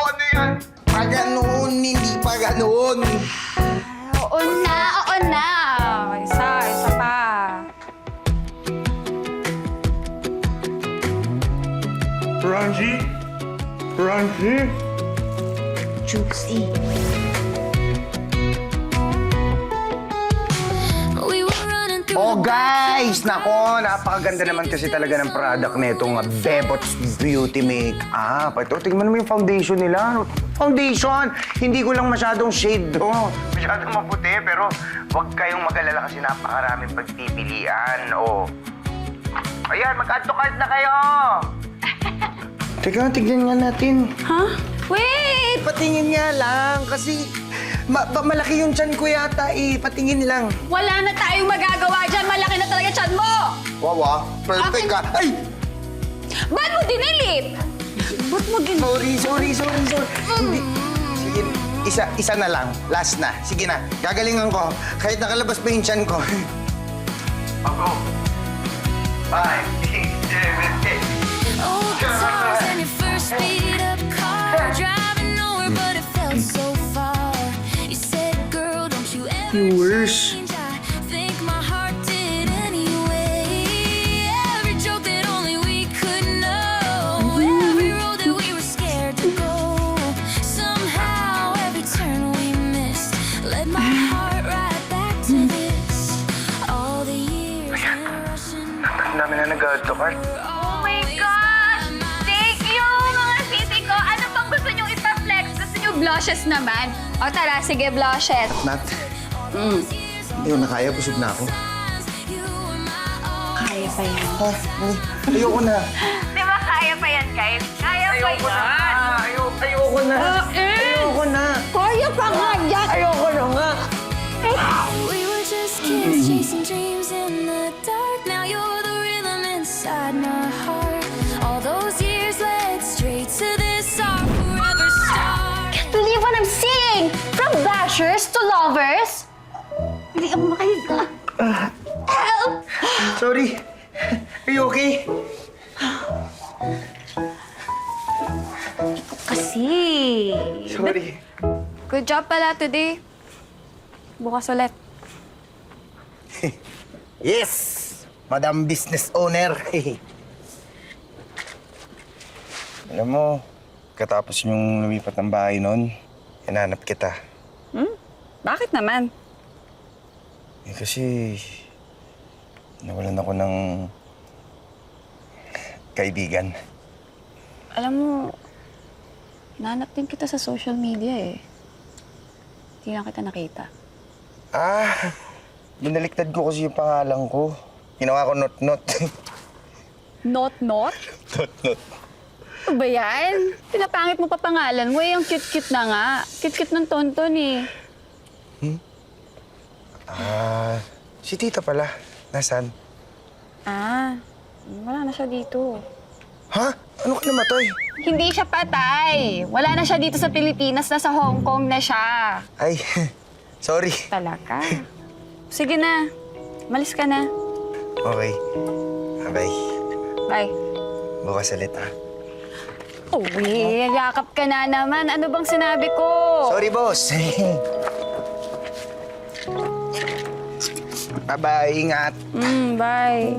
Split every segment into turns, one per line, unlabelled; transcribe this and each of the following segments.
Ano yan? Pa ganoon, hindi pa ganoon.
Oo na. Isa pa.
Francie?
Juicy.
Oh guys! Nako, napakaganda naman kasi talaga ng product nitong Bebots Beauty Makeup. Ito, tingnan mo yung foundation nila. Foundation! Hindi ko lang masyadong shade do. Masyadong maputi, pero huwag kayong mag-alala kasi napakaraming pagpipilian. Oh. Ayan, mag-add to cart na kayo! Teka, tignan nga natin.
Huh? Wait!
Patingin nga lang kasi malaki yung tiyan ko yata eh. Patingin lang.
Wala na tayong magagawa dyan. Malaki na talaga tiyan mo!
Wawa, perfect ka. Ay!
Ba't mo dinilip? Ba't mo
Sorry. Hindi. Sige, isa na lang. Last na. Sige na, gagalingan ko. Kahit nakalabas pa yung tiyan ko. Ako. 5, 6, 7, 8.
Old guitars and your first beat up car, driving nowhere but it felt so far. You said, girl, don't you ever
Viewers.
change. I think my heart did anyway. Every joke that only we could know, every road that we were scared to go. Somehow every turn we missed led my heart right back to this. All the years in a rush and
Ang dami na nag-add to cart.
Oh my gosh! Thank you, mga sisi ko! Ano pang gusto niyong ipa-flex? Gusto niyo blushes naman? O tara, sige, blushes.
Nat, hindi ko na kaya. Busog na ako.
Kaya pa yan.
Ha? Ayoko na.
Di ba kaya pa yan, guys? Kaya pa yan.
Ayoko na. Ayoko na.
Kaya pa nga yan!
Ayoko na nga.
We were just kids chasing dreams in the dark. Now you're the rhythm inside my heart. All those years led straight to this, our forever start.
Can't believe what I'm seeing! From bashers to lovers! Hindi ako makahiga. Help!
Sorry. Are you okay?
Kasi...
Sorry.
Good job pala today. Bukas ulit.
Yes! Madam Business Owner. Alam mo, katapos yung lumipat ng bahay noon, hinanap kita.
Bakit naman?
Eh kasi, nawalan ako ng kaibigan.
Alam mo, nahanap din kita sa social media eh. Hindi lang kita nakita.
Binaliktad ko kasi yung pangalan ko. Ginawa ko not-not.
Not?
Not-not.
Ano ba yan? Pinapangit mo pa pangalan mo eh. Ang cute-cute na nga. Cute-cute ng tonton eh.
Si tita pala. Nasaan?
Wala na siya dito.
Ha? Ano ka namatay?
Hindi siya patay. Wala na siya dito sa Pilipinas. Nasa Hong Kong na siya.
Ay, sorry.
Talaga? Sige na. Malis ka na.
Okay. Bye.
Bye.
Bukas ulit, ha?
Uy, yakap ka na naman. Ano bang sinabi ko?
Sorry, boss. Bye-bye. Ingat.
Bye.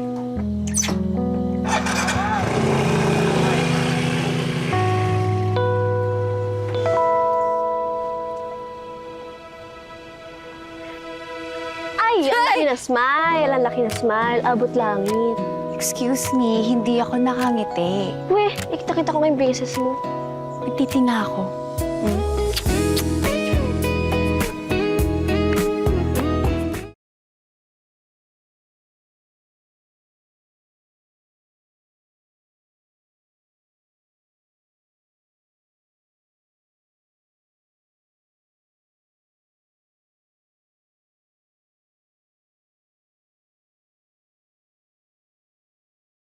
Ay, ang laki na smile, ang laki na smile, abot langit.
Excuse me, hindi ako nakangiti.
Weh, ikita-kita ko nga yung braces mo.
Nagtitinga ako.